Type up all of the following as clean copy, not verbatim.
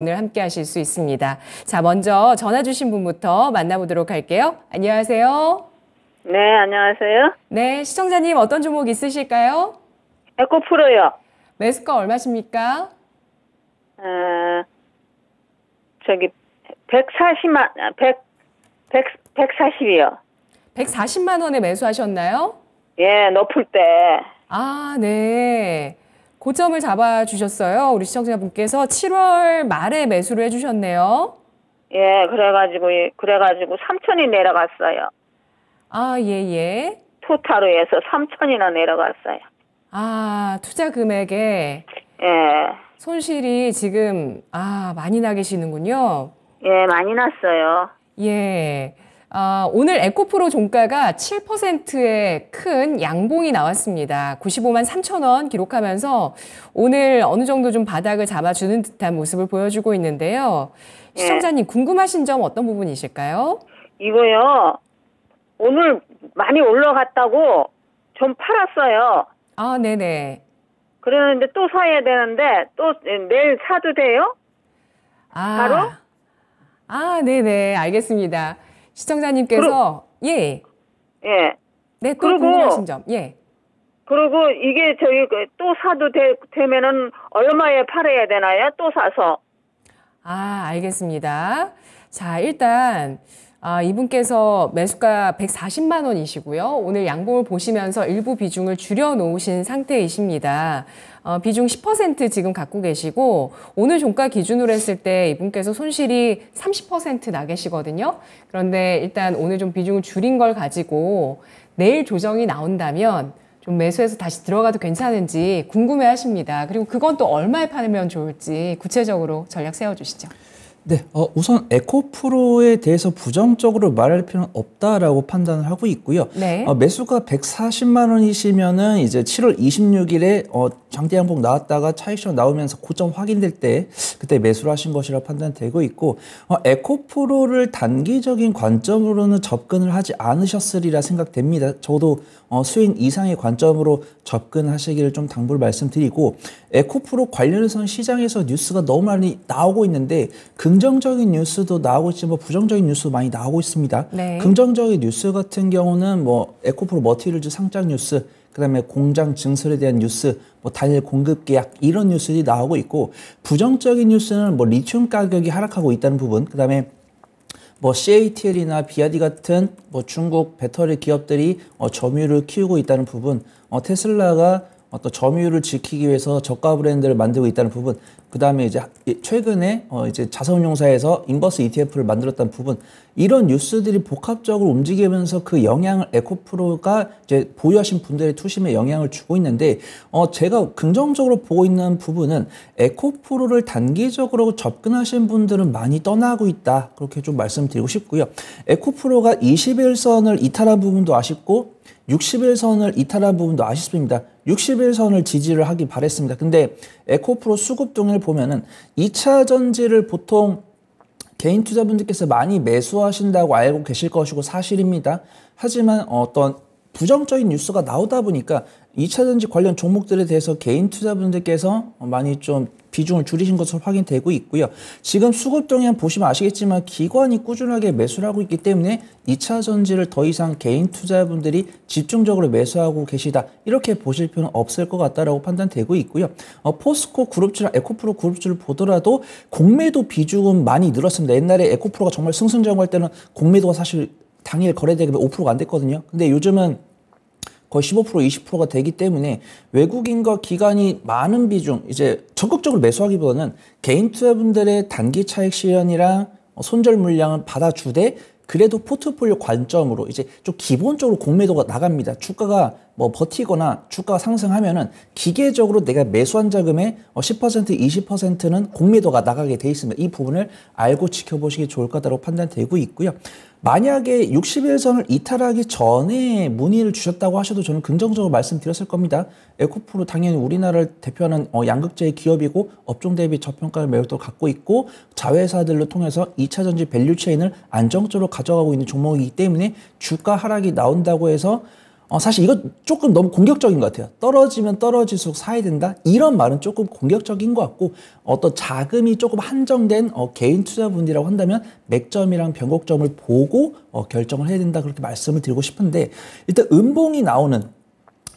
오늘 함께 하실 수 있습니다. 자, 먼저 전화 주신 분부터 만나보도록 할게요. 안녕하세요. 네, 안녕하세요. 네, 시청자님 어떤 종목 있으실까요? 에코프로요. 매수가 얼마십니까? 저기 140이요. 140만 원에 매수하셨나요? 예, 높을 때. 아, 네. 고점을 잡아주셨어요. 우리 시청자분께서 7월 말에 매수를 해주셨네요. 예, 그래가지고 3천이 내려갔어요. 아, 예. 토탈로에서 3천이나 내려갔어요. 아, 투자 금액에 예. 손실이 지금 많이 나 계시는군요. 예, 많이 났어요. 예. 오늘 에코프로 종가가 7%의 큰 양봉이 나왔습니다. 95만 3천 원 기록하면서 오늘 어느 정도 좀 바닥을 잡아주는 듯한 모습을 보여주고 있는데요. 시청자님 궁금하신 점 어떤 부분이실까요? 이거요. 오늘 많이 올라갔다고 좀 팔았어요. 아, 네네. 그러는데 또 사야 되는데 또 내일 사도 돼요? 바로? 네네. 알겠습니다. 시청자님께서 예. 네, 또 궁금하신 점. 예. 그리고 이게 또 사도 되면은 얼마에 팔아야 되나요? 또 사서. 알겠습니다. 자, 일단 이분께서 매수가 140만 원이시고요. 오늘 양봉을 보시면서 일부 비중을 줄여 놓으신 상태이십니다. 비중 10% 지금 갖고 계시고 오늘 종가 기준으로 했을 때 이분께서 손실이 30% 나 계시거든요. 그런데 일단 오늘 좀 비중을 줄인 걸 가지고 내일 조정이 나온다면 좀 매수해서 다시 들어가도 괜찮은지 궁금해 하십니다. 그리고 그건 또 얼마에 팔면 좋을지 구체적으로 전략 세워주시죠. 네, 우선 에코프로에 대해서 부정적으로 말할 필요는 없다라고 판단을 하고 있고요. 네. 매수가 140만 원이시면은 이제 7월 26일에 장대 양봉 나왔다가 차익실현 나오면서 고점 확인될 때 그때 매수를 하신 것이라 판단되고 있고, 에코프로를 단기적인 관점으로는 접근을 하지 않으셨으리라 생각됩니다. 저도 수익 이상의 관점으로 접근하시기를 좀 당부를 말씀드리고, 에코프로 관련해서는 시장에서 뉴스가 너무 많이 나오고 있는데 긍정적인 뉴스도 나오고 있지만 부정적인 뉴스도 많이 나오고 있습니다. 네. 긍정적인 뉴스 같은 경우는 에코프로 머티리얼즈 상장 뉴스, 그다음에 공장 증설에 대한 뉴스, 단일 공급 계약 이런 뉴스들이 나오고 있고, 부정적인 뉴스는 리튬 가격이 하락하고 있다는 부분, 그다음에 CATL이나 비아디 같은 중국 배터리 기업들이 점유율을 키우고 있다는 부분, 테슬라가 또 점유율을 지키기 위해서 저가 브랜드를 만들고 있다는 부분, 그 다음에 이제 최근에 이제 자산운용사에서 인버스 ETF를 만들었다는 부분, 이런 뉴스들이 복합적으로 움직이면서 그 영향을 에코프로가 이제 보유하신 분들의 투심에 영향을 주고 있는데, 제가 긍정적으로 보고 있는 부분은 에코프로를 단기적으로 접근하신 분들은 많이 떠나고 있다, 그렇게 좀 말씀드리고 싶고요. 에코프로가 21선을 이탈한 부분도 아쉽고 60일선을 이탈한 부분도 아쉽습니다. 60일선을 지지를 하기 바랬습니다. 근데 에코프로 수급 동일 보면은 2차 전지를 보통 개인 투자분들께서 많이 매수하신다고 알고 계실 것이고 사실입니다. 하지만 어떤 부정적인 뉴스가 나오다 보니까 2차 전지 관련 종목들에 대해서 개인 투자분들께서 많이 좀 비중을 줄이신 것으로 확인되고 있고요. 지금 수급 동향 보시면 아시겠지만 기관이 꾸준하게 매수를 하고 있기 때문에 2차 전지를 더 이상 개인 투자분들이 집중적으로 매수하고 계시다, 이렇게 보실 필요는 없을 것 같다라고 판단되고 있고요. 포스코 그룹주랑 에코프로 그룹주를 보더라도 공매도 비중은 많이 늘었습니다. 옛날에 에코프로가 정말 승승장구할 때는 공매도가 사실 당일 거래대금이 5%가 안 됐거든요. 근데 요즘은 거의 15%, 20%가 되기 때문에 외국인과 기관이 많은 비중, 이제 적극적으로 매수하기보다는 개인 투자분들의 단기 차익 실현이랑 손절 물량을 받아주되, 그래도 포트폴리오 관점으로 이제 좀 기본적으로 공매도가 나갑니다. 주가가 버티거나 주가가 상승하면은 기계적으로 내가 매수한 자금의 10%, 20%는 공매도가 나가게 돼 있습니다. 이 부분을 알고 지켜보시기 좋을 거다라고 판단되고 있고요. 만약에 60일선을 이탈하기 전에 문의를 주셨다고 하셔도 저는 긍정적으로 말씀드렸을 겁니다. 에코프로 당연히 우리나라를 대표하는 양극재의 기업이고 업종 대비 저평가의 매력도 갖고 있고 자회사들로 통해서 2차 전지 밸류체인을 안정적으로 가져가고 있는 종목이기 때문에 주가 하락이 나온다고 해서 사실 이거 조금 너무 공격적인 것 같아요. 떨어지면 떨어질수록 사야 된다? 이런 말은 조금 공격적인 것 같고, 어떤 자금이 조금 한정된 개인 투자분이라고 한다면 맥점이랑 변곡점을 보고 결정을 해야 된다. 그렇게 말씀을 드리고 싶은데, 일단 음봉이 나오는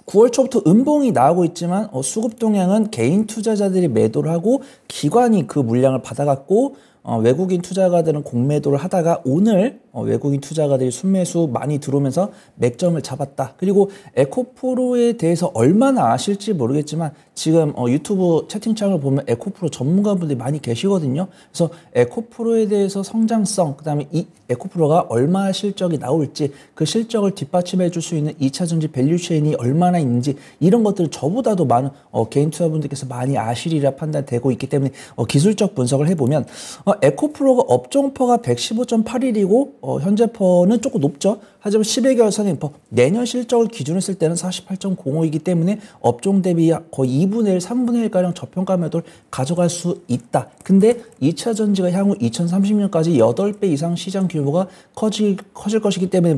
9월 초부터 음봉이 나오고 있지만 수급 동향은 개인 투자자들이 매도를 하고 기관이 그 물량을 받아갖고 외국인 투자가들은 공매도를 하다가 오늘 외국인 투자가들이 순매수 많이 들어오면서 맥점을 잡았다. 그리고 에코프로에 대해서 얼마나 아실지 모르겠지만 지금 유튜브 채팅창을 보면 에코프로 전문가분들이 많이 계시거든요. 그래서 에코프로에 대해서 성장성, 그다음에 이 에코프로가 얼마나 실적이 나올지, 그 실적을 뒷받침해 줄 수 있는 2차전지 밸류체인이 얼마나 있는지, 이런 것들을 저보다도 많은 개인 투자분들께서 많이 아시리라 판단되고 있기 때문에 기술적 분석을 해보면 에코프로가 업종퍼가 115.81이고 현재 퍼는 조금 높죠. 하지만 12개월 선행퍼, 내년 실적을 기준으로 했을 때는 48.05이기 때문에 업종 대비 거의 2분의 1, 3분의 1가량 저평가 매도를 가져갈 수 있다. 근데 2차 전지가 향후 2030년까지 8배 이상 시장 규모가 커질 것이기 때문에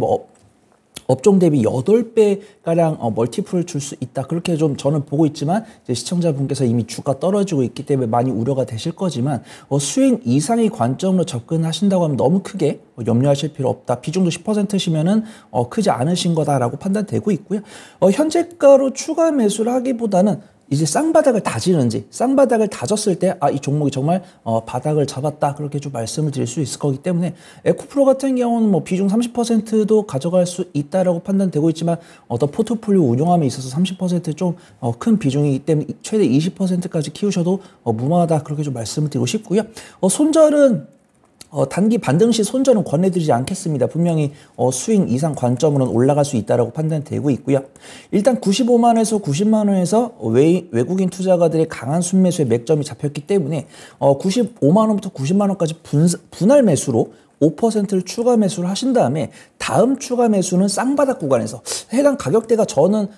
업종 대비 8배가량 멀티플을 줄 수 있다. 그렇게 좀 저는 보고 있지만 이제 시청자분께서 이미 주가 떨어지고 있기 때문에 많이 우려가 되실 거지만 수익 이상의 관점으로 접근하신다고 하면 너무 크게 염려하실 필요 없다. 비중도 10%시면은 크지 않으신 거다라고 판단되고 있고요. 현재가로 추가 매수를 하기보다는 이제 쌍바닥을 다지는지, 쌍바닥을 다졌을 때 이 종목이 정말 바닥을 잡았다, 그렇게 좀 말씀을 드릴 수 있을 거기 때문에 에코프로 같은 경우는 비중 30%도 가져갈 수 있다라고 판단되고 있지만 어떤 포트폴리오 운용함에 있어서 30%좀 큰 비중이기 때문에 최대 20%까지 키우셔도 무방하다, 그렇게 좀 말씀을 드리고 싶고요. 손절은 단기 반등 시 손절은 권해드리지 않겠습니다. 분명히 수익 이상 관점으로는 올라갈 수 있다라고 판단되고 있고요. 일단 95만 원에서 90만 원에서 외국인 투자가들의 강한 순매수의 맥점이 잡혔기 때문에 95만 원부터 90만 원까지 분할 매수로 5%를 추가 매수를 하신 다음에 다음 추가 매수는 쌍바닥 구간에서 해당 가격대가 저는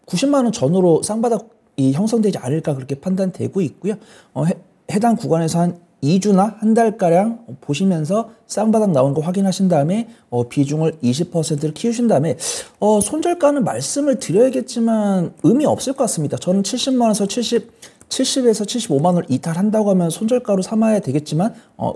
90만 원 전후로 쌍바닥이 형성되지 않을까 그렇게 판단되고 있고요. 해당 구간에서 한 2주나 한 달가량 보시면서 쌍바닥 나오는 거 확인하신 다음에 비중을 20%를 키우신 다음에 손절가는 말씀을 드려야겠지만 의미 없을 것 같습니다. 저는 70만 원에서 70에서 75만 원을 이탈한다고 하면 손절가로 삼아야 되겠지만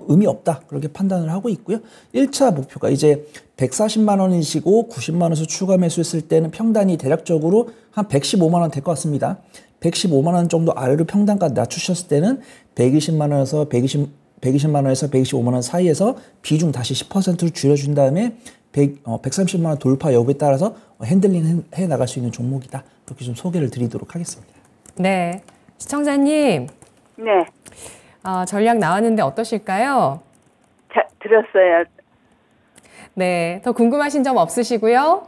의미 없다, 그렇게 판단을 하고 있고요. 1차 목표가 이제 140만 원이시고 90만 원에서 추가 매수했을 때는 평단이 대략적으로 한 115만 원 될 것 같습니다. 115만 원 정도 아래로 평단가 낮추셨을 때는 120만 원에서 120만 원에서 125만 원 사이에서 비중 다시 10%를 줄여준 다음에 130만 원 돌파 여부에 따라서 핸들링 해 나갈 수 있는 종목이다. 그렇게 좀 소개를 드리도록 하겠습니다. 네, 시청자님. 네. 전략 나왔는데 어떠실까요? 들었어요. 네, 더 궁금하신 점 없으시고요?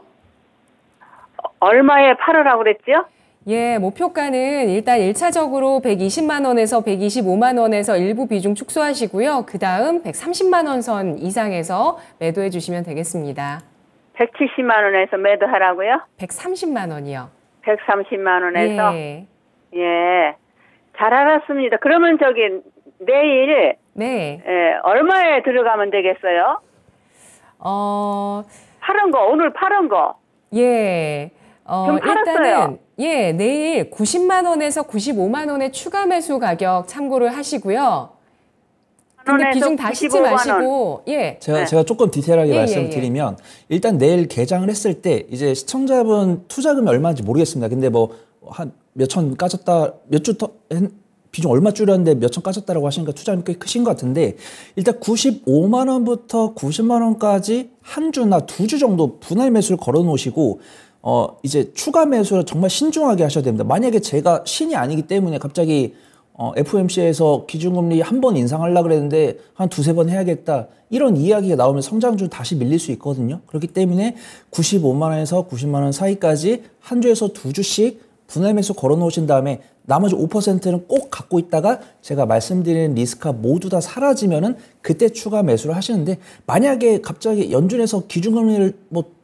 얼마에 팔으라고 그랬죠? 예, 목표가는 일단 1차적으로 120만 원에서 125만 원에서 일부 비중 축소하시고요. 그 다음 130만 원 선 이상에서 매도해 주시면 되겠습니다. 170만 원에서 매도하라고요? 130만 원이요. 130만 원에서? 예. 예. 잘 알았습니다. 그러면 내일 네. 얼마에 들어가면 되겠어요? 오늘 파는 거. 예. 좀 팔았어요. 일단은 내일 90만 원에서 95만 원의 추가 매수 가격 참고를 하시고요. 근데 비중 다 씻지 마시고, 제가 조금 디테일하게 말씀드리면 일단 내일 개장을 했을 때 이제 시청자분 투자금이 얼마인지 모르겠습니다. 근데 한 몇천 까졌다, 몇 주 더 비중 얼마 줄였는데 몇천 까졌다라고 하시니까 투자금이 꽤 크신 것 같은데, 일단 95만 원부터 90만 원까지 한 주나 2주 정도 분할 매수를 걸어 놓으시고 이제 추가 매수를 정말 신중하게 하셔야 됩니다. 만약에 제가 신이 아니기 때문에 갑자기 FOMC에서 기준금리 한 번 인상하려고 그랬는데 한 2-3번 해야겠다, 이런 이야기가 나오면 성장주 다시 밀릴 수 있거든요. 그렇기 때문에 95만 원에서 90만 원 사이까지 한 주에서 2주씩 분할 매수 걸어 놓으신 다음에 나머지 5%는 꼭 갖고 있다가 제가 말씀드린 리스크가 모두 다 사라지면은 그때 추가 매수를 하시는데, 만약에 갑자기 연준에서 기준금리를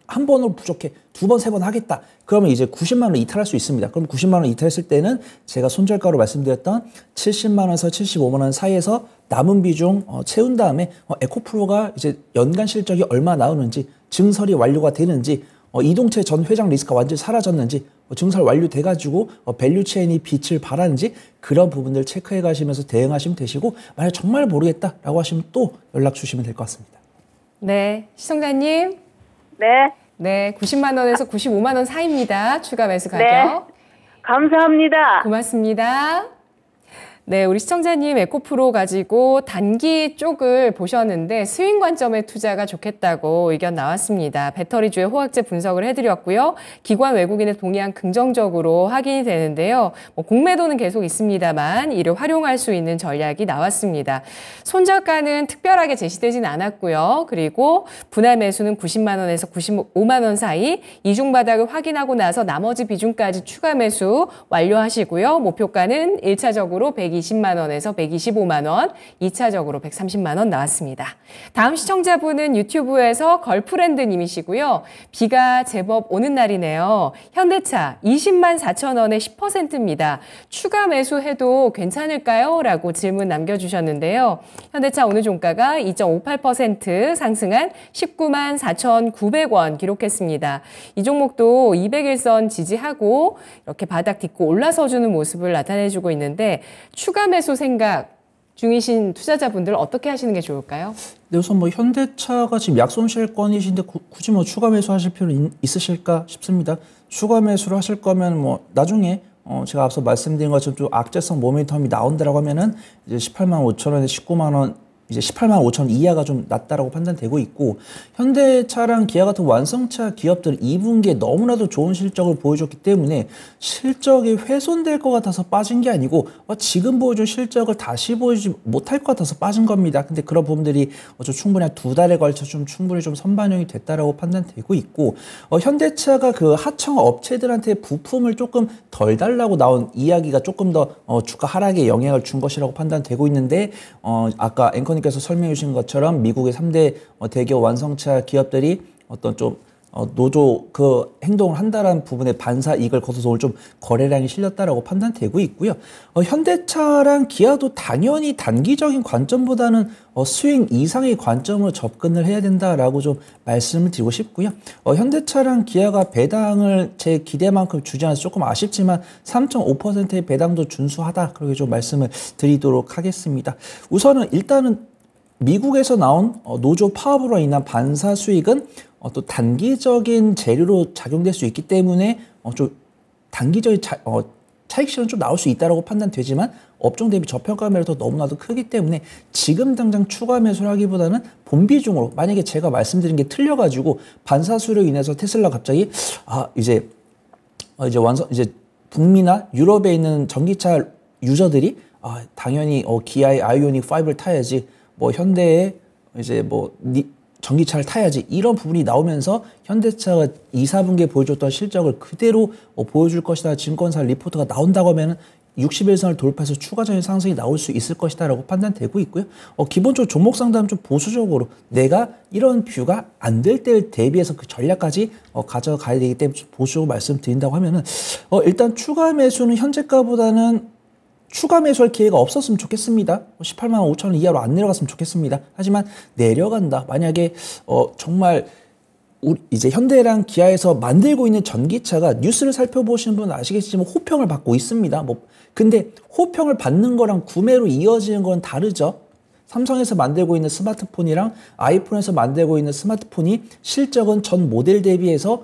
한 번으로 부족해 2번, 3번 하겠다, 그러면 이제 90만 원을 이탈할 수 있습니다. 그럼 90만 원 이탈했을 때는 제가 손절가로 말씀드렸던 70만 원에서 75만 원 사이에서 남은 비중 채운 다음에 에코프로가 이제 연간 실적이 얼마 나오는지, 증설이 완료가 되는지 이동채 전 회장 리스크가 완전히 사라졌는지 증설 완료돼가지고 밸류 체인이 빛을 발하는지 그런 부분들 체크해 가시면서 대응하시면 되시고 만약 정말 모르겠다라고 하시면 또 연락 주시면 될 것 같습니다. 네, 시청자님. 네. 네, 90만 원에서 95만 원 사이입니다. 추가 매수 가격. 네. 감사합니다. 고맙습니다. 네, 우리 시청자님 에코프로 가지고 단기 쪽을 보셨는데 스윙 관점의 투자가 좋겠다고 의견 나왔습니다. 배터리주의 호황제 분석을 해드렸고요. 기관 외국인의 동향 긍정적으로 확인이 되는데요. 공매도는 계속 있습니다만 이를 활용할 수 있는 전략이 나왔습니다. 손절가는 특별하게 제시되진 않았고요. 그리고 분할 매수는 90만 원에서 95만 원 사이 이중 바닥을 확인하고 나서 나머지 비중까지 추가 매수 완료하시고요. 목표가는 1차적으로 120만 원에서 125만 원, 2차적으로 130만 원 나왔습니다. 다음 시청자분은 유튜브에서 걸프렌드 님이시고요. 비가 제법 오는 날이네요. 현대차 20만 4천 원에 10%입니다. 추가 매수해도 괜찮을까요? 라고 질문 남겨주셨는데요. 현대차 오늘 종가가 2.58% 상승한 19만 4,900원 기록했습니다. 이 종목도 200일선 지지하고 이렇게 바닥 딛고 올라서주는 모습을 나타내주고 있는데 추가 매수 생각 중이신 투자자분들 어떻게 하시는 게 좋을까요? 네, 우선 현대차가 지금 약손실권이신데 굳이 추가 매수하실 필요 있으실까 싶습니다. 추가 매수를 하실 거면 나중에 제가 앞서 말씀드린 것처럼 좀 악재성 모멘텀이 나온다라고 하면은 이제 18만 5천 원에 19만 원 이제 18만 5천 원 이하가 좀 낮다라고 판단되고 있고 현대차랑 기아 같은 완성차 기업들은 2분기에 너무나도 좋은 실적을 보여줬기 때문에 실적이 훼손될 것 같아서 빠진 게 아니고 지금 보여준 실적을 다시 보여주지 못할 것 같아서 빠진 겁니다. 근데 그런 부분들이 충분히 한 2달에 걸쳐 충분히 선반영이 됐다라고 판단되고 있고 현대차가 그 하청 업체들한테 부품을 조금 덜 달라고 나온 이야기가 조금 더 주가 하락에 영향을 준 것이라고 판단되고 있는데 아까 앵커님께서 설명해 주신 것처럼 미국의 3대 대기업 완성차 기업들이 어떤 좀 노조 그 행동을 한다라는 부분에 반사 이익을 거둬서 오늘 좀 거래량이 실렸다라고 판단되고 있고요. 현대차랑 기아도 당연히 단기적인 관점보다는 스윙 이상의 관점으로 접근을 해야 된다라고 좀 말씀을 드리고 싶고요. 현대차랑 기아가 배당을 제 기대만큼 주지 않아서 조금 아쉽지만 3.5%의 배당도 준수하다 그렇게 좀 말씀을 드리도록 하겠습니다. 우선은 일단은 미국에서 나온 노조 파업으로 인한 반사 수익은 또 단기적인 재료로 작용될 수 있기 때문에 좀 단기적인 차익 실현 좀 나올 수 있다고 판단되지만 업종 대비 저평가 매력도 너무나도 크기 때문에 지금 당장 추가 매수를 하기보다는 본비중으로 만약에 제가 말씀드린 게 틀려가지고 반사 수익으로 인해서 테슬라 갑자기 이제 북미나 유럽에 있는 전기차 유저들이 당연히 기아의 아이오닉 5를 타야지 현대의 전기차를 타야지 이런 부분이 나오면서 현대차가 2, 4분기에 보여줬던 실적을 그대로 보여줄 것이다. 증권사 리포트가 나온다고 하면 60일선을 돌파해서 추가적인 상승이 나올 수 있을 것이다 라고 판단되고 있고요. 기본적으로 종목 상담 좀 보수적으로 내가 이런 뷰가 안 될 때를 대비해서 그 전략까지 가져가야 되기 때문에 좀 보수적으로 말씀드린다고 하면은 일단 추가 매수는 현재가보다는 추가 매수할 기회가 없었으면 좋겠습니다. 18만 5천 원 이하로 안 내려갔으면 좋겠습니다. 하지만 내려간다. 만약에 정말 이제 현대랑 기아에서 만들고 있는 전기차가 뉴스를 살펴보시는 분은 아시겠지만 호평을 받고 있습니다. 근데 호평을 받는 거랑 구매로 이어지는 건 다르죠. 삼성에서 만들고 있는 스마트폰이랑 아이폰에서 만들고 있는 스마트폰이 실적은 전 모델 대비해서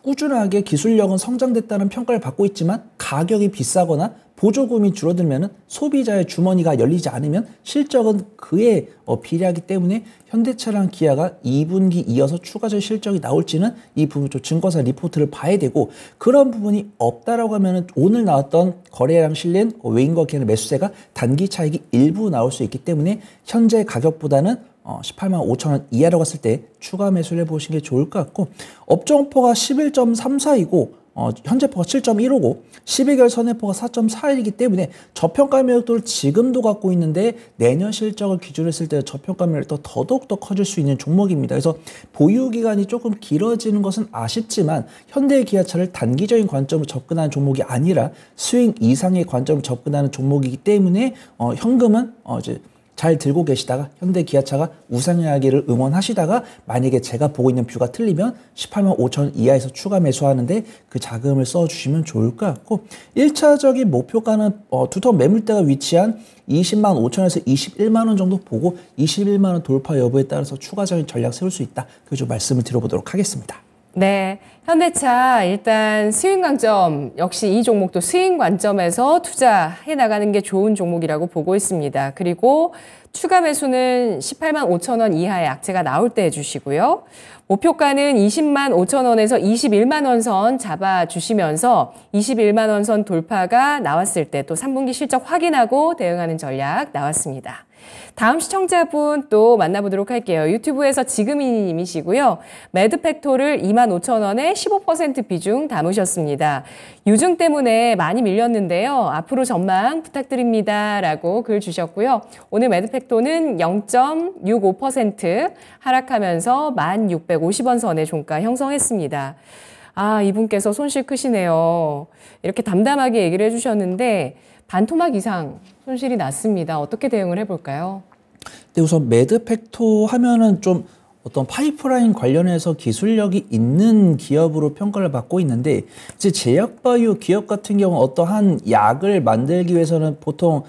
꾸준하게 기술력은 성장됐다는 평가를 받고 있지만 가격이 비싸거나 보조금이 줄어들면 소비자의 주머니가 열리지 않으면 실적은 그에 비례하기 때문에 현대차랑 기아가 2분기 이어서 추가적 실적이 나올지는 이 부분 좀 증권사 리포트를 봐야 되고 그런 부분이 없다라고 하면 오늘 나왔던 거래량 실린 외인과 기관의 매수세가 단기 차익이 일부 나올 수 있기 때문에 현재 가격보다는 18만 5천 원 이하로 갔을 때 추가 매수를 해보시는 게 좋을 것 같고 업종포가 11.34이고 현재포가 7.15고 12개월 선행포가 4.41이기 때문에 저평가 매력도를 지금도 갖고 있는데 내년 실적을 기준으로 했을 때 저평가 매력도 더더욱 더 커질 수 있는 종목입니다. 그래서 보유기간이 조금 길어지는 것은 아쉽지만 현대기아차를 단기적인 관점으로 접근하는 종목이 아니라 스윙 이상의 관점으로 접근하는 종목이기 때문에 현금은 이제 잘 들고 계시다가 현대 기아차가 우상향하기를 응원하시다가 만약에 제가 보고 있는 뷰가 틀리면 18만 5천 원 이하에서 추가 매수하는데 그 자금을 써주시면 좋을 것 같고 1차적인 목표가는 두터 매물대가 위치한 20만 5천 원에서 21만 원 정도 보고 21만 원 돌파 여부에 따라서 추가적인 전략 세울 수 있다. 그걸 좀 말씀을 드려보도록 하겠습니다. 네, 현대차 일단 스윙 관점, 역시 이 종목도 스윙 관점에서 투자해 나가는 게 좋은 종목이라고 보고 있습니다. 그리고 추가 매수는 18만 5천 원 이하의 악재가 나올 때 해주시고요. 목표가는 20만 5천 원에서 21만 원 선 잡아주시면서 21만 원 선 돌파가 나왔을 때 또 3분기 실적 확인하고 대응하는 전략 나왔습니다. 다음 시청자분 또 만나보도록 할게요. 유튜브에서 지금이님이시고요. 매드팩토를 2만 5천 원에 15% 비중 담으셨습니다. 유증 때문에 많이 밀렸는데요. 앞으로 전망 부탁드립니다. 라고 글 주셨고요. 오늘 매드팩토는 0.65% 하락하면서 1,650원 선의 종가 형성했습니다. 아, 이분께서 손실 크시네요. 이렇게 담담하게 얘기를 해주셨는데 반토막 이상 손실이 났습니다. 어떻게 대응을 해볼까요? 네, 우선 매드팩토 하면은 좀 어떤 파이프라인 관련해서 기술력이 있는 기업으로 평가를 받고 있는데 이제 제약바이오 기업 같은 경우 어떠한 약을 만들기 위해서는 보통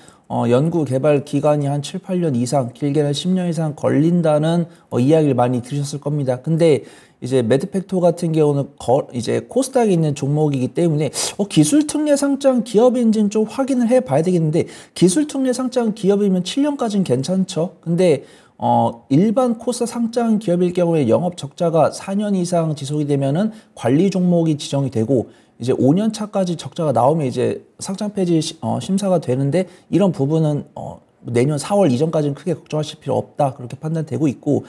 연구 개발 기간이 한 7, 8년 이상, 길게는 10년 이상 걸린다는 이야기를 많이 들으셨을 겁니다. 근데 이제 매드팩토 같은 경우는 이제 코스닥에 있는 종목이기 때문에 기술 특례 상장 기업인지는 좀 확인을 해 봐야 되겠는데 기술 특례 상장 기업이면 7년까지는 괜찮죠. 근데 일반 코스닥 상장 기업일 경우에 영업 적자가 4년 이상 지속이 되면은 관리 종목이 지정이 되고 이제 5년 차까지 적자가 나오면 이제 상장 폐지 심사가 되는데 이런 부분은 내년 4월 이전까지는 크게 걱정하실 필요 없다 그렇게 판단되고 있고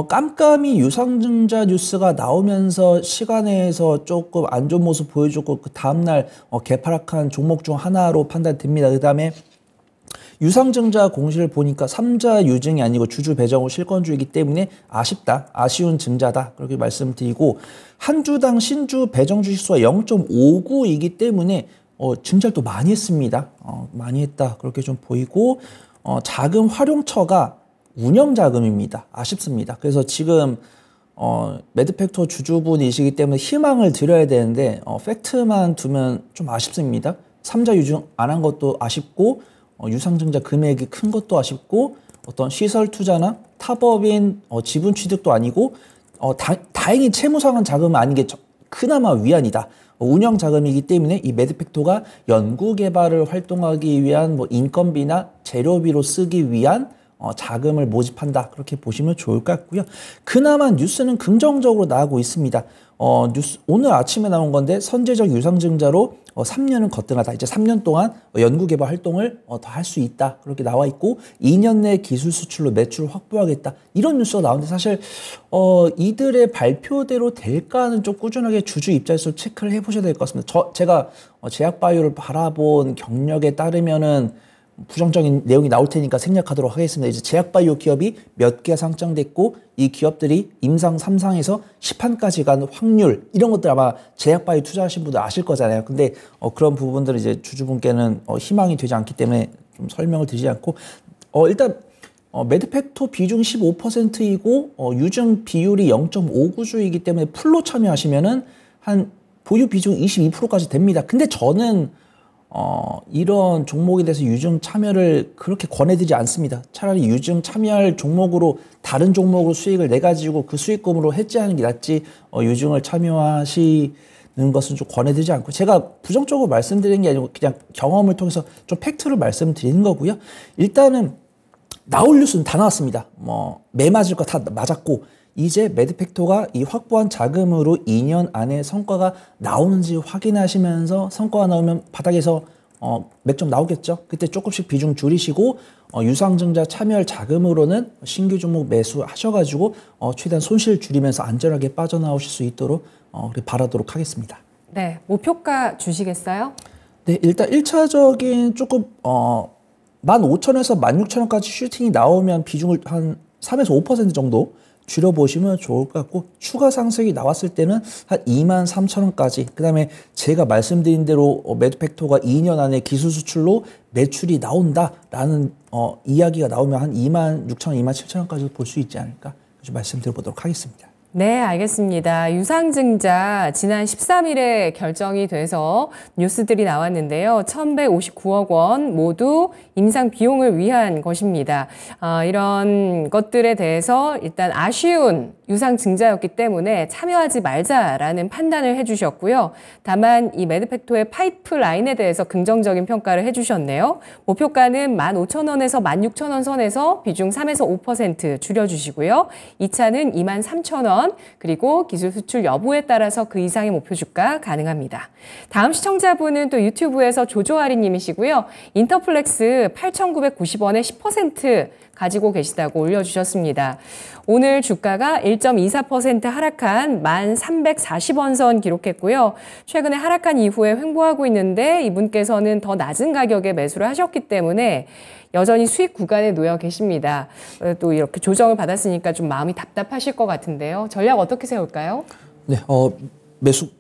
깜깜이 유상증자 뉴스가 나오면서 시간에서 조금 안 좋은 모습 보여줬고 그 다음날 개파락한 종목 중 하나로 판단됩니다. 그 다음에 유상증자 공시를 보니까 3자 유증이 아니고 주주 배정 후 실권주이기 때문에 아쉽다, 아쉬운 증자다 그렇게 말씀드리고 한 주당 신주 배정 주식수가 0.59이기 때문에 증자를 또 많이 했습니다. 많이 했다 그렇게 좀 보이고 자금 활용처가 운영 자금입니다. 아쉽습니다. 그래서 지금 매드팩토 주주분이시기 때문에 희망을 드려야 되는데 팩트만 두면 좀 아쉽습니다. 3자 유증 안 한 것도 아쉽고 유상증자 금액이 큰 것도 아쉽고 어떤 시설 투자나 타법인 지분 취득도 아니고 다행히 채무상환 자금은 아닌 게 그나마 위안이다. 운영 자금이기 때문에 이 매드팩토가 연구 개발을 활동하기 위한 인건비나 재료비로 쓰기 위한 자금을 모집한다 그렇게 보시면 좋을 것 같고요. 그나마 뉴스는 긍정적으로 나오고 있습니다. 뉴스 오늘 아침에 나온 건데 선제적 유상증자로 3년은 거뜬하다. 이제 3년 동안 연구개발 활동을 더 할 수 있다. 그렇게 나와 있고 2년 내 기술 수출로 매출을 확보하겠다. 이런 뉴스가 나오는데 사실 이들의 발표대로 될까는 좀 꾸준하게 주주 입장에서 체크를 해보셔야 될 것 같습니다. 제가 제약바이오를 바라본 경력에 따르면은 부정적인 내용이 나올 테니까 생략하도록 하겠습니다. 이제 제약바이오 기업이 몇 개가 상장됐고 이 기업들이 임상 3상에서 시판까지 간 확률 이런 것들 아마 제약바이오 투자하신 분들 아실 거잖아요. 근데 그런 부분들은 이제 주주분께는 희망이 되지 않기 때문에 좀 설명을 드리지 않고 일단 매드팩토 비중 15%이고 유증 비율이 0.59주이기 때문에 풀로 참여하시면은 한 보유 비중 22%까지 됩니다. 근데 저는 이런 종목에 대해서 유증 참여를 그렇게 권해드리지 않습니다. 차라리 유증 참여할 종목으로 다른 종목으로 수익을 내가지고 그 수익금으로 해지하는 게 낫지 유증을 참여하시는 것은 좀 권해드리지 않고 제가 부정적으로 말씀드리는 게 아니고 그냥 경험을 통해서 좀 팩트를 말씀드리는 거고요. 일단은 나올 뉴스는 다 나왔습니다. 매 맞을 거 다 맞았고 이제 매드팩토가 이 확보한 자금으로 2년 안에 성과가 나오는지 확인하시면서 성과가 나오면 바닥에서 맥점 나오겠죠. 그때 조금씩 비중 줄이시고 유상증자 참여할 자금으로는 신규 종목 매수하셔가지고 최대한 손실 줄이면서 안전하게 빠져나오실 수 있도록 바라도록 하겠습니다. 네, 목표가 주시겠어요? 네, 일단 1차적인 조금 15,000원에서 16,000원까지 슈팅이 나오면 비중을 한 3에서 5% 정도 줄여보시면 좋을 것 같고 추가 상승이 나왔을 때는 한 23,000원까지 그다음에 제가 말씀드린 대로 매드팩토가 2년 안에 기술 수출로 매출이 나온다라는 이야기가 나오면 한 26,000원, 27,000원까지 볼 수 있지 않을까 좀 말씀드려보도록 하겠습니다. 네, 알겠습니다. 유상증자 지난 13일에 결정이 돼서 뉴스들이 나왔는데요. 1,159억 원 모두 임상 비용을 위한 것입니다. 이런 것들에 대해서 일단 아쉬운 유상증자였기 때문에 참여하지 말자라는 판단을 해주셨고요. 다만 이 매드팩토의 파이프라인에 대해서 긍정적인 평가를 해주셨네요. 목표가는 15,000원에서 16,000원 선에서 비중 3에서 5% 줄여주시고요. 2차는 23,000원 그리고 기술 수출 여부에 따라서 그 이상의 목표 주가 가능합니다. 다음 시청자분은 또 유튜브에서 조조아리님이시고요. 인터플렉스 8,990원에 10% 가지고 계시다고 올려주셨습니다. 오늘 주가가 1.24% 하락한 1,340원 선 기록했고요. 최근에 하락한 이후에 횡보하고 있는데 이분께서는 더 낮은 가격에 매수를 하셨기 때문에 여전히 수익 구간에 놓여 계십니다. 또 이렇게 조정을 받았으니까 좀 마음이 답답하실 것 같은데요. 전략 어떻게 세울까요? 네,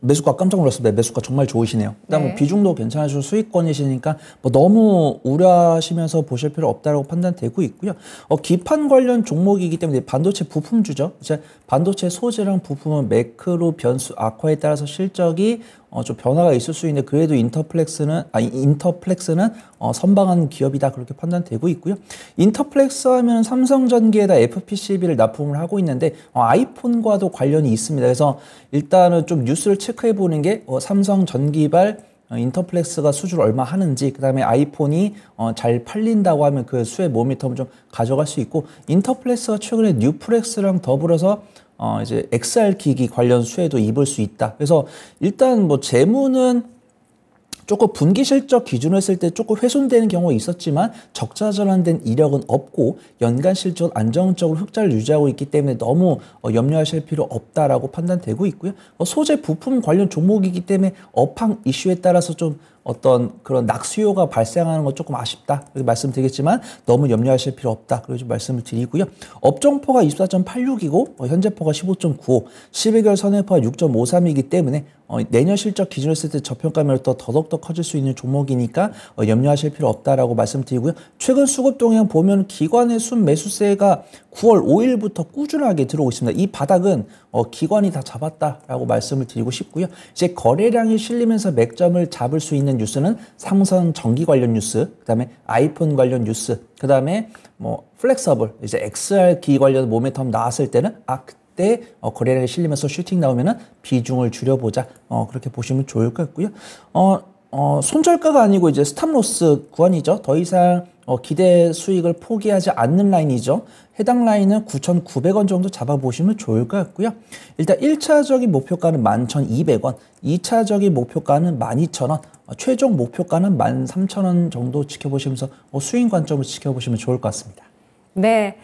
매수가 깜짝 놀랐습니다. 매수가 정말 좋으시네요. 일단 뭐 비중도 괜찮으시고 수익권이시니까 뭐 너무 우려하시면서 보실 필요 없다고 판단되고 있고요. 기판 관련 종목이기 때문에 반도체 부품주죠. 이제 반도체 소재랑 부품은 매크로 변수 악화에 따라서 실적이 좀 변화가 있을 수 있는데 그래도 인터플렉스는 선방하는 기업이다 그렇게 판단되고 있고요. 인터플렉스 하면 삼성전기에다 FPCB를 납품을 하고 있는데 아이폰과도 관련이 있습니다. 그래서 일단은 좀 뉴스를 체크해 보는 게 삼성전기발 인터플렉스가 수주를 얼마 하는지 그다음에 아이폰이 잘 팔린다고 하면 그 수의 모멘텀을 좀 가져갈 수 있고 인터플렉스가 최근에 뉴플렉스랑 더불어서 이제 XR 기기 관련 수혜도 입을 수 있다. 그래서 일단 뭐 재무는 조금 분기 실적 기준으로 했을 때 조금 훼손되는 경우가 있었지만 적자 전환된 이력은 없고 연간 실적은 안정적으로 흑자를 유지하고 있기 때문에 너무 염려하실 필요 없다라고 판단되고 있고요. 소재 부품 관련 종목이기 때문에 업황 이슈에 따라서 좀 어떤 그런 낙수요가 발생하는 건 조금 아쉽다 이렇게 말씀드리겠지만 너무 염려하실 필요 없다 그렇게 좀 말씀을 드리고요. 업종포가 24.86이고 현재포가 15.95, 12개월 선행포가 6.53이기 때문에 내년 실적 기준으로 했을 때 저평가면 더더욱 커질 수 있는 종목이니까 염려하실 필요 없다라고 말씀드리고요. 최근 수급 동향 보면 기관의 순매수세가 9월 5일부터 꾸준하게 들어오고 있습니다. 이 바닥은 기관이 다 잡았다라고 말씀을 드리고 싶고요. 이제 거래량이 실리면서 맥점을 잡을 수 있는 뉴스는 삼성 전기 관련 뉴스, 그다음에 아이폰 관련 뉴스, 그다음에 뭐 플렉서블 이제 XR 기 관련 모멘텀 나왔을 때는 그때 거래량이 실리면서 슈팅 나오면은 비중을 줄여보자 그렇게 보시면 좋을 것 같고요. 손절가가 아니고 이제 스탑로스 구간이죠. 더 이상 기대 수익을 포기하지 않는 라인이죠. 해당 라인은 9,900원 정도 잡아보시면 좋을 것 같고요. 일단 1차적인 목표가는 11,200원, 2차적인 목표가는 12,000원, 최종 목표가는 13,000원 정도 지켜보시면서 수익 관점을 지켜보시면 좋을 것 같습니다. 네.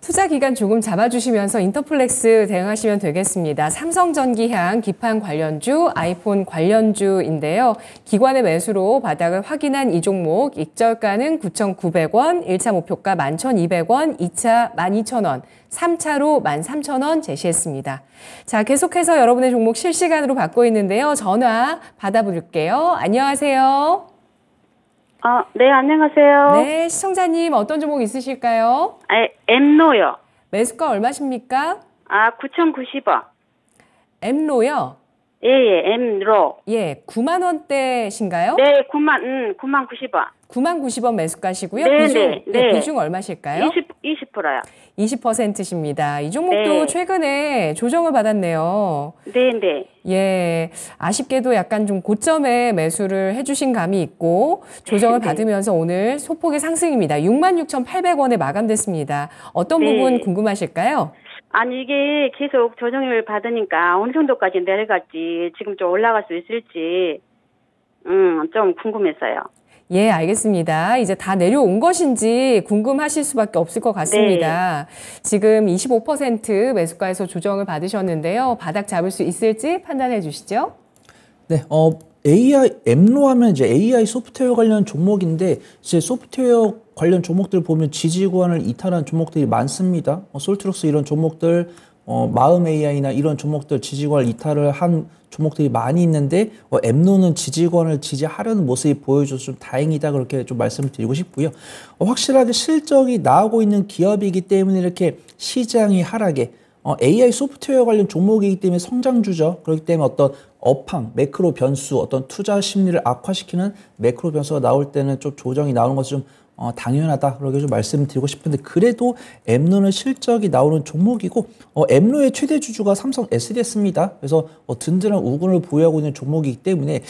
투자 기간 조금 잡아주시면서 인터플렉스 대응하시면 되겠습니다. 삼성전기향 기판 관련주, 아이폰 관련주인데요. 기관의 매수로 바닥을 확인한 이 종목, 익절가는 9,900원, 1차 목표가 11,200원, 2차 12,000원, 3차로 13,000원 제시했습니다. 자, 계속해서 여러분의 종목 실시간으로 받고 있는데요. 전화 받아볼게요. 안녕하세요. 네, 안녕하세요. 네, 시청자님 어떤 종목 있으실까요? 엠로요. 매수가 얼마십니까? 9,090원. 엠로요? 예, 엠로. 예, 9만 원대신가요? 네, 9만 90원. 9만 90원 매수가시고요. 네, 비중, 네. 비중 얼마실까요? 20%요. 20%십니다. 이 종목도 네. 최근에 조정을 받았네요. 네. 예, 아쉽게도 약간 좀 고점에 매수를 해주신 감이 있고 조정을 네. 받으면서 오늘 소폭의 상승입니다. 66,800원에 마감됐습니다. 어떤 네. 부분 궁금하실까요? 아니, 이게 계속 조정을 받으니까 어느 정도까지 내려갈지, 지금 좀 올라갈 수 있을지, 좀 궁금했어요. 예, 알겠습니다. 이제 다 내려온 것인지 궁금하실 수밖에 없을 것 같습니다. 네. 지금 25% 매수가에서 조정을 받으셨는데요. 바닥 잡을 수 있을지 판단해 주시죠. 네, AI, 엠로 하면 이제 AI 소프트웨어 관련 종목인데, 이제 소프트웨어 관련 종목들 보면 지지 구간을 이탈한 종목들이 많습니다. 솔트룩스 이런 종목들, 마음 AI나 이런 종목들 지지 구간을 이탈을 한 종목들이 많이 있는데 엠노는 지지 구간을 지지하려는 모습이 보여줘서 좀 다행이다 그렇게 좀 말씀을 드리고 싶고요. 확실하게 실적이 나오고 있는 기업이기 때문에 이렇게 시장이 하락에 AI 소프트웨어 관련 종목이기 때문에 성장주죠. 그렇기 때문에 어떤 업황, 매크로 변수, 어떤 투자 심리를 악화시키는 매크로 변수가 나올 때는 좀 조정이 나오는 것이 좀 당연하다 그렇게 좀 말씀드리고 싶은데 그래도 엠노는 실적이 나오는 종목이고 엠노의 최대 주주가 삼성 SDS입니다. 그래서 든든한 우군을 보유하고 있는 종목이기 때문에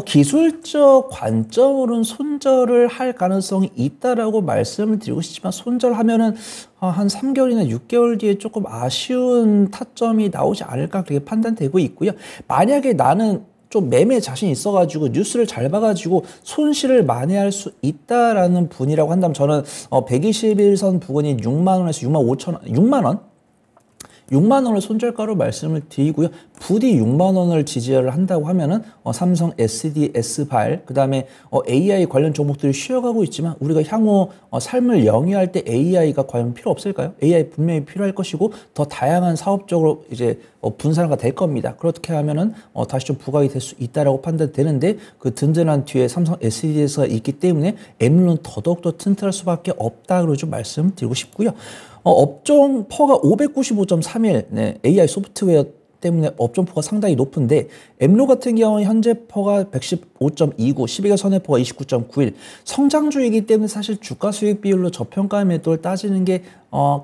기술적 관점으로는 손절을 할 가능성이 있다라고 말씀을 드리고 싶지만 손절하면은 한 3개월이나 6개월 뒤에 조금 아쉬운 타점이 나오지 않을까 그렇게 판단되고 있고요. 만약에 나는 좀 매매 자신 있어가지고 뉴스를 잘 봐가지고 손실을 만회할 수 있다라는 분이라고 한다면 저는 121선 부근인 6만 원에서 6만 5천 원, 6만 원? 6만 원을 손절가로 말씀을 드리고요. 부디 6만 원을 지지를 한다고 하면은 삼성 SDS-발, 그 다음에 AI 관련 종목들이 쉬어가고 있지만 우리가 향후 삶을 영위할 때 AI가 과연 필요 없을까요? AI 분명히 필요할 것이고 더 다양한 사업적으로 이제 분산화가 될 겁니다. 그렇게 하면은 다시 좀 부각이 될 수 있다라고 판단되는데 그 든든한 뒤에 삼성 SDS가 있기 때문에 엠론은 더더욱더 튼튼할 수밖에 없다고 좀 말씀드리고 싶고요. 업종 퍼가 595.31, 네, AI 소프트웨어 때문에 업종 퍼가 상당히 높은데 엠로 같은 경우는 현재 퍼가 115.29, 12개월 선회퍼가 29.91 성장주이기 때문에 사실 주가 수익 비율로 저평가 매도를 따지는 게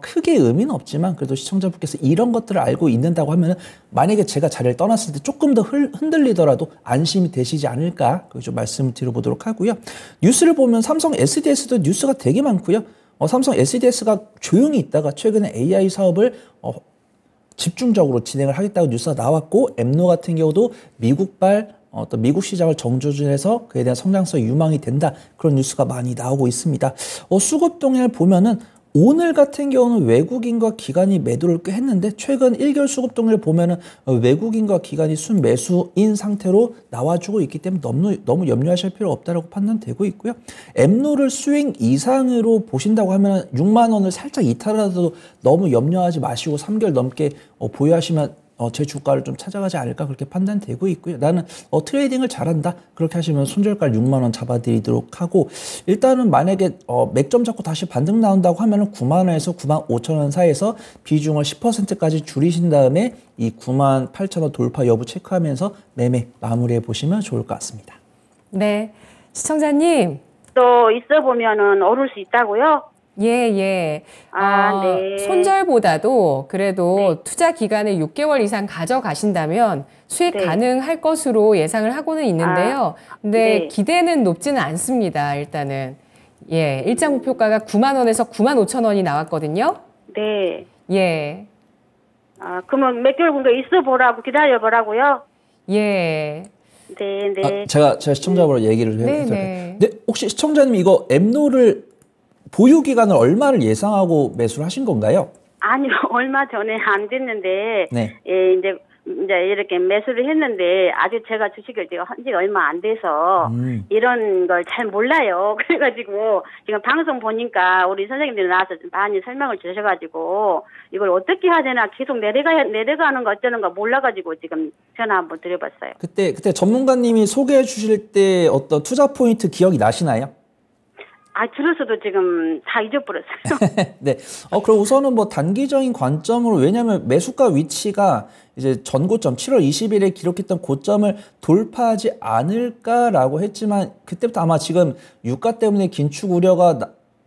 크게 의미는 없지만 그래도 시청자분께서 이런 것들을 알고 있는다고 하면은 만약에 제가 자리를 떠났을 때 조금 더 흔들리더라도 안심이 되시지 않을까 좀 말씀을 드려보도록 하고요. 뉴스를 보면 삼성 SDS도 뉴스가 되게 많고요. 삼성 SDS가 조용히 있다가 최근에 AI 사업을 집중적으로 진행을 하겠다고 뉴스가 나왔고 엠노 같은 경우도 미국발 어떤 미국 시장을 정조준해서 그에 대한 성장성이 유망이 된다 그런 뉴스가 많이 나오고 있습니다. 수급 동향을 보면은 오늘 같은 경우는 외국인과 기관이 매도를 꽤 했는데 최근 1개월 수급 동향을 보면은 외국인과 기관이 순매수인 상태로 나와주고 있기 때문에 너무 염려하실 필요 없다라고 판단되고 있고요. 엠노를 수익 이상으로 보신다고 하면 6만 원을 살짝 이탈하더라도 너무 염려하지 마시고 3개월 넘게 보유하시면 제 주가를 좀 찾아가지 않을까 그렇게 판단되고 있고요. 나는 트레이딩을 잘한다 그렇게 하시면 손절가 6만 원 잡아드리도록 하고 일단은 만약에 맥점 잡고 다시 반등 나온다고 하면은 9만 원에서 9만 5천 원 사이에서 비중을 10%까지 줄이신 다음에 이 9만 8천 원 돌파 여부 체크하면서 매매 마무리해 보시면 좋을 것 같습니다. 네, 시청자님. 또 있어 보면은 오를 수 있다고요? 예. 네. 손절보다도 그래도 네. 투자 기간을 6개월 이상 가져가신다면 수익 네. 가능할 것으로 예상을 하고는 있는데요. 근데 네. 기대는 높지는 않습니다, 일단은. 예, 일자 목표가가 9만 원에서 9만 5천 원이 나왔거든요. 네. 예. 그러면 몇 개월 정도 있어 보라고 기다려 보라고요? 예. 네. 제가 시청자분으로 얘기를 해드릴게요. 네. 네, 혹시 시청자님 이거 엠노를 보유 기간을 얼마를 예상하고 매수를 하신 건가요? 아니요, 얼마 전에 안 됐는데, 네. 예, 이제 이렇게 매수를 했는데, 아직 제가 주식을 제가 한 지가 얼마 안 돼서, 이런 걸 잘 몰라요. 그래가지고, 지금 방송 보니까 우리 선생님들이 나와서 많이 설명을 주셔가지고, 이걸 어떻게 해야 되나 계속 내려가는 거 어쩌는 거 몰라가지고 지금 전화 한번 드려봤어요. 그때 전문가님이 소개해 주실 때 어떤 투자 포인트 기억이 나시나요? 들었어도 지금 다 잊어버렸어요. 네. 그럼 우선은 뭐 단기적인 관점으로 왜냐하면 매수가 위치가 이제 전고점 7월 20일에 기록했던 고점을 돌파하지 않을까라고 했지만 그때부터 아마 지금 유가 때문에 긴축 우려가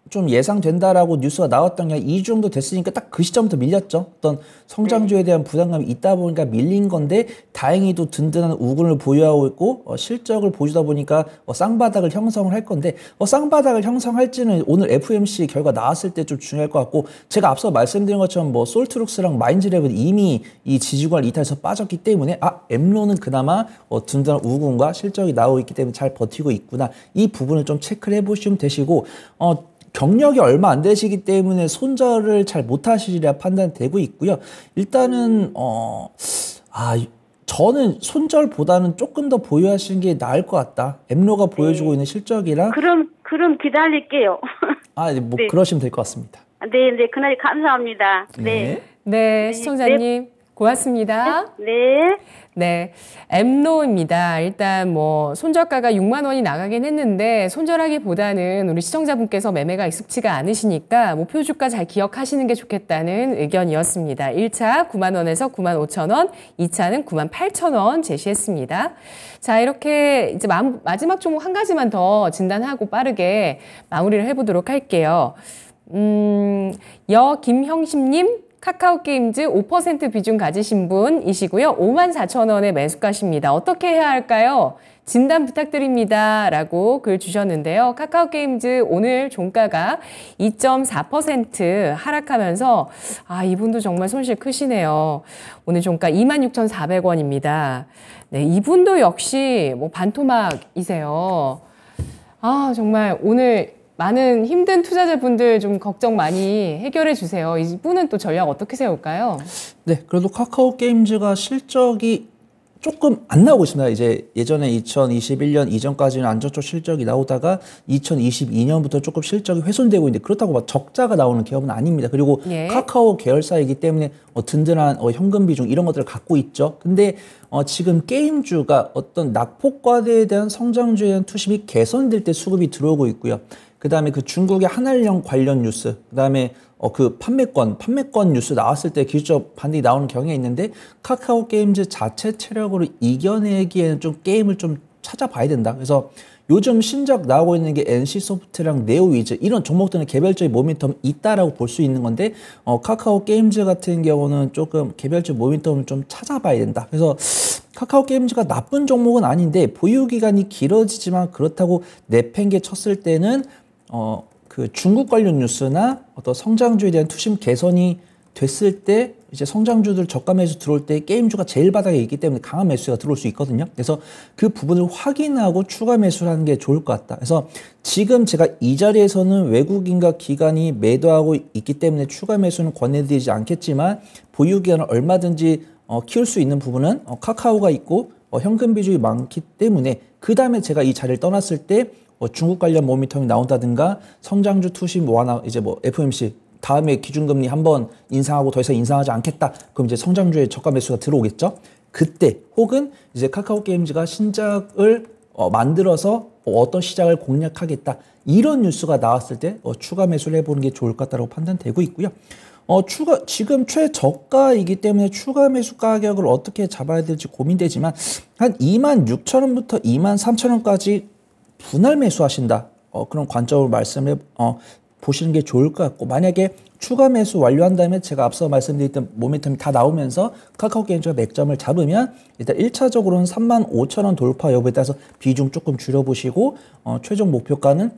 좀 예상된다라고 뉴스가 나왔던 게 2주 정도 됐으니까 딱 그 시점부터 밀렸죠. 어떤 성장주에 대한 부담감이 있다 보니까 밀린 건데 다행히도 든든한 우군을 보유하고 있고 실적을 보여주다 보니까 쌍바닥을 형성을 할 건데 쌍바닥을 형성할지는 오늘 FOMC 결과 나왔을 때 좀 중요할 것 같고 제가 앞서 말씀드린 것처럼 뭐 솔트룩스랑 마인즈랩은 이미 이 지지구간 이탈에서 빠졌기 때문에 엠로는 그나마 든든한 우군과 실적이 나오고 있기 때문에 잘 버티고 있구나. 이 부분을 좀 체크를 해보시면 되시고 경력이 얼마 안 되시기 때문에 손절을 잘 못하시리라 판단되고 있고요. 일단은 저는 손절보다는 조금 더 보유하시는 게 나을 것 같다. 엠로가 보여주고 있는 실적이랑. 그럼 기다릴게요. 뭐 네. 그러시면 될 것 같습니다. 네, 그날 감사합니다. 네. 네, 시청자님 고맙습니다. 네. 네, 엠로입니다. 일단 뭐 손절가가 6만 원이 나가긴 했는데 손절하기보다는 우리 시청자분께서 매매가 익숙치가 않으시니까 목표 주가 잘 기억하시는 게 좋겠다는 의견이었습니다. 1차 9만 원에서 9만 5천 원, 2차는 9만 8천 원 제시했습니다. 자, 이렇게 이제 마지막 종목 한 가지만 더 진단하고 빠르게 마무리를 해보도록 할게요. 김형심님 카카오게임즈 5% 비중 가지신 분이시고요. 5만 4천 원의 매수가십니다. 어떻게 해야 할까요? 진단 부탁드립니다. 라고 글 주셨는데요. 카카오게임즈 오늘 종가가 2.4% 하락하면서 이분도 정말 손실 크시네요. 오늘 종가 26,400원입니다. 네, 이분도 역시 뭐 반토막이세요. 정말 오늘 많은 힘든 투자자분들 좀 걱정 많이 해결해 주세요. 이분은 또 전략 어떻게 세울까요? 네, 그래도 카카오게임즈가 실적이 조금 안 나오고 있습니다. 이제 예전에 2021년 이전까지는 안정적 실적이 나오다가 2022년부터 조금 실적이 훼손되고 있는데 그렇다고 막 적자가 나오는 기업은 아닙니다. 그리고 예. 카카오 계열사이기 때문에 든든한 현금 비중 이런 것들을 갖고 있죠. 근데 지금 게임주가 어떤 낙폭과대에 대한 성장주에 대한 투심이 개선될 때 수급이 들어오고 있고요. 그 다음에 그 중국의 한알령 관련 뉴스, 그 다음에 그 판매권 뉴스 나왔을 때 기술적 반등이 나오는 경향이 있는데 카카오 게임즈 자체 체력으로 이겨내기에는 좀 게임을 좀 찾아봐야 된다. 그래서 요즘 신작 나오고 있는 게 NC소프트랑 네오위즈 이런 종목들은 개별적인 모멘텀 있다라고 볼 수 있는 건데 카카오 게임즈 같은 경우는 조금 개별적 모멘텀을 좀 찾아봐야 된다. 그래서 카카오 게임즈가 나쁜 종목은 아닌데 보유 기간이 길어지지만 그렇다고 내팽개 쳤을 때는 그 중국 관련 뉴스나 어떤 성장주에 대한 투심 개선이 됐을 때 이제 성장주들 저가 매수 들어올 때 게임주가 제일 바닥에 있기 때문에 강한 매수가 들어올 수 있거든요. 그래서 그 부분을 확인하고 추가 매수를 하는 게 좋을 것 같다. 그래서 지금 제가 이 자리에서는 외국인과 기관이 매도하고 있기 때문에 추가 매수는 권해드리지 않겠지만 보유 기간을 얼마든지 키울 수 있는 부분은 카카오가 있고 현금 비중이 많기 때문에 그 다음에 제가 이 자리를 떠났을 때 중국 관련 모멘텀이 나온다든가 성장주 투심 완화 이제 FOMC 다음에 기준금리 한번 인상하고 더 이상 인상하지 않겠다. 그럼 이제 성장주에 저가 매수가 들어오겠죠. 그때 혹은 이제 카카오 게임즈가 신작을 만들어서 어떤 시장을 공략하겠다. 이런 뉴스가 나왔을 때 추가 매수를 해보는 게 좋을 것 같다고 판단되고 있고요. 지금 최저가이기 때문에 추가 매수 가격을 어떻게 잡아야 될지 고민되지만 한 26,000원부터 23,000원까지 분할 매수하신다. 그런 관점으로 말씀을 보시는 게 좋을 것 같고 만약에 추가 매수 완료한 다음에 제가 앞서 말씀드렸던 모멘텀이 다 나오면서 카카오 게임즈가 맥점을 잡으면 일단 1차적으로는 35,000원 돌파 여부에 따라서 비중 조금 줄여보시고 최종 목표가는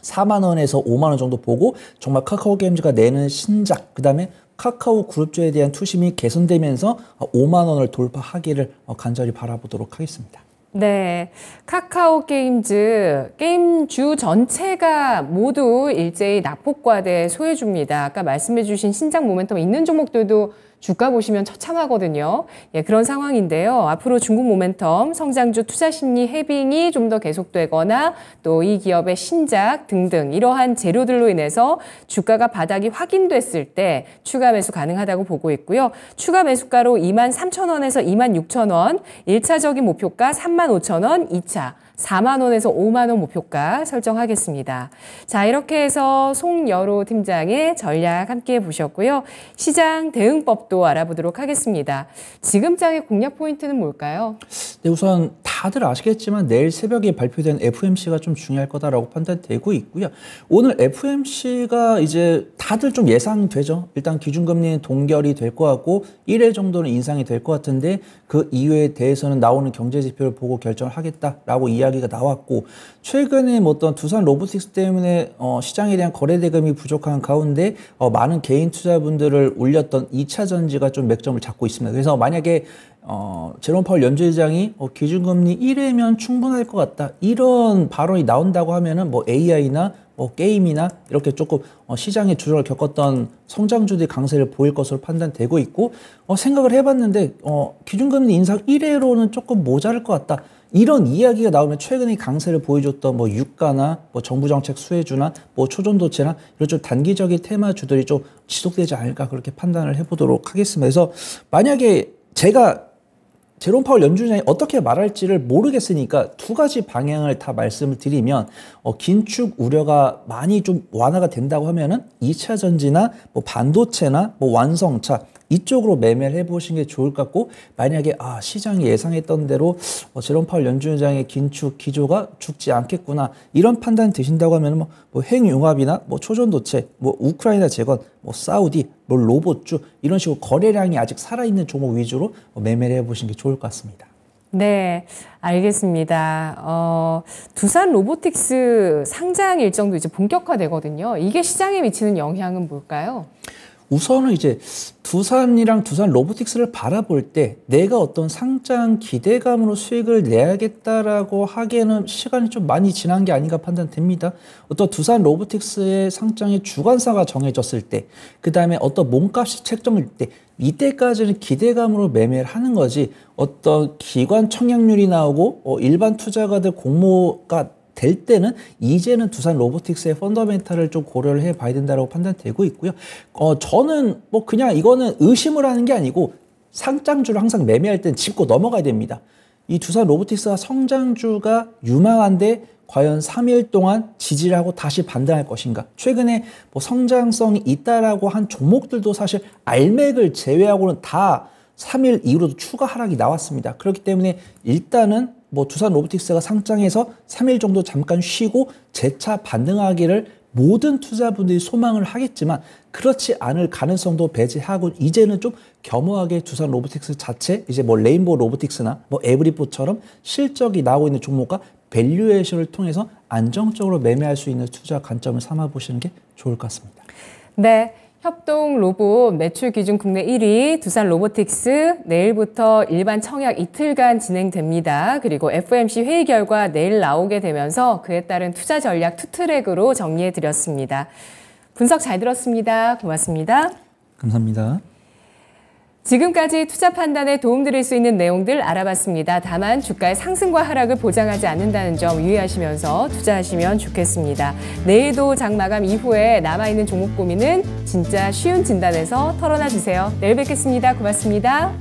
4만 원에서 5만 원 정도 보고 정말 카카오 게임즈가 내는 신작 그다음에 카카오 그룹주에 대한 투심이 개선되면서 5만 원을 돌파하기를 간절히 바라보도록 하겠습니다. 네, 카카오 게임즈 게임주 전체가 모두 일제히 낙폭과대 소외줍니다. 아까 말씀해주신 신작 모멘텀 있는 종목들도 주가 보시면 처참하거든요. 예, 그런 상황인데요. 앞으로 중국 모멘텀, 성장주 투자 심리 해빙이 좀 더 계속되거나 또 이 기업의 신작 등등 이러한 재료들로 인해서 주가가 바닥이 확인됐을 때 추가 매수 가능하다고 보고 있고요. 추가 매수가로 23,000원에서 26,000원, 1차적인 목표가 35,000원, 2차 4만 원에서 5만 원 목표가 설정하겠습니다. 자, 이렇게 해서 송여로 팀장의 전략 함께 보셨고요. 시장 대응법도 알아보도록 하겠습니다. 지금장의 공략 포인트는 뭘까요? 네, 우선 다들 아시겠지만 내일 새벽에 발표된 FOMC가 좀 중요할 거다라고 판단되고 있고요. 오늘 FOMC가 이제 다들 좀 예상되죠. 일단 기준금리는 동결이 될 것 같고 1회 정도는 인상이 될 것 같은데 그 이유에 대해서는 나오는 경제 지표를 보고 결정을 하겠다라고 이야기 이야기가 나왔고 최근에 뭐 어떤 두산 로보틱스 때문에 시장에 대한 거래 대금이 부족한 가운데 많은 개인 투자분들을 울렸던 2차 전지가 좀 맥점을 잡고 있습니다. 그래서 만약에 제롬 파월 연준의장이 기준금리 1회면 충분할 것 같다 이런 발언이 나온다고 하면은 뭐 AI나 뭐 게임이나 이렇게 조금 시장의 조정을 겪었던 성장주들이 강세를 보일 것으로 판단되고 있고 생각을 해봤는데 기준금리 인상 1회로는 조금 모자랄 것 같다. 이런 이야기가 나오면 최근에 강세를 보여줬던 뭐 유가나 뭐 정부정책 수혜주나 뭐 초전도체나 이런 좀 단기적인 테마주들이 좀 지속되지 않을까 그렇게 판단을 해보도록 하겠습니다. 그래서 만약에 제가 제롬 파월 연준장이 어떻게 말할지를 모르겠으니까 두 가지 방향을 다 말씀을 드리면 긴축 우려가 많이 좀 완화가 된다고 하면은 2차 전지나 뭐 반도체나 뭐 완성차 이쪽으로 매매를 해보시는 게 좋을 것 같고 만약에 시장이 예상했던 대로 제롬 파월 연준장의 긴축 기조가 죽지 않겠구나 이런 판단 드신다고 하면 뭐 핵융합이나 뭐 초전도체, 뭐 우크라이나 재건, 뭐 사우디, 뭐 로봇주 이런 식으로 거래량이 아직 살아있는 종목 위주로 매매를 해보시는 게 좋을 것 같습니다. 네, 알겠습니다. 두산 로보틱스 상장 일정도 이제 본격화되거든요. 이게 시장에 미치는 영향은 뭘까요? 우선은 이제 두산이랑 두산 로보틱스를 바라볼 때 내가 어떤 상장 기대감으로 수익을 내야겠다라고 하기에는 시간이 좀 많이 지난 게 아닌가 판단됩니다. 어떤 두산 로보틱스의 상장의 주관사가 정해졌을 때, 그 다음에 어떤 몸값이 책정될 때, 이때까지는 기대감으로 매매를 하는 거지 어떤 기관 청약률이 나오고 일반 투자가들 공모가 될 때는 이제는 두산 로보틱스의 펀더멘탈을 좀 고려를 해봐야 된다고 판단되고 있고요. 저는 뭐 그냥 이거는 의심을 하는 게 아니고 상장주를 항상 매매할 때는 짚고 넘어가야 됩니다. 이 두산 로보틱스가 성장주가 유망한데 과연 3일 동안 지지를 하고 다시 반등할 것인가? 최근에 뭐 성장성이 있다라고 한 종목들도 사실 알맥을 제외하고는 다 3일 이후로도 추가 하락이 나왔습니다. 그렇기 때문에 일단은 뭐 두산 로보틱스가 상장해서 3일 정도 잠깐 쉬고 재차 반등하기를 모든 투자분들이 소망을 하겠지만 그렇지 않을 가능성도 배제하고 이제는 좀 겸허하게 두산 로보틱스 자체 이제 뭐 레인보우 로보틱스나 뭐 에브리포처럼 실적이 나오고 있는 종목과 밸류에이션을 통해서 안정적으로 매매할 수 있는 투자 관점을 삼아 보시는 게 좋을 것 같습니다. 네. 협동 로봇 매출 기준 국내 1위 두산 로보틱스 내일부터 일반 청약 이틀간 진행됩니다. 그리고 FOMC 회의 결과 내일 나오게 되면서 그에 따른 투자 전략 투트랙으로 정리해드렸습니다. 분석 잘 들었습니다. 고맙습니다. 감사합니다. 지금까지 투자 판단에 도움드릴 수 있는 내용들 알아봤습니다. 다만 주가의 상승과 하락을 보장하지 않는다는 점 유의하시면서 투자하시면 좋겠습니다. 내일도 장 마감 이후에 남아있는 종목 고민은 진짜 쉬운 진단에서 털어놔 주세요. 내일 뵙겠습니다. 고맙습니다.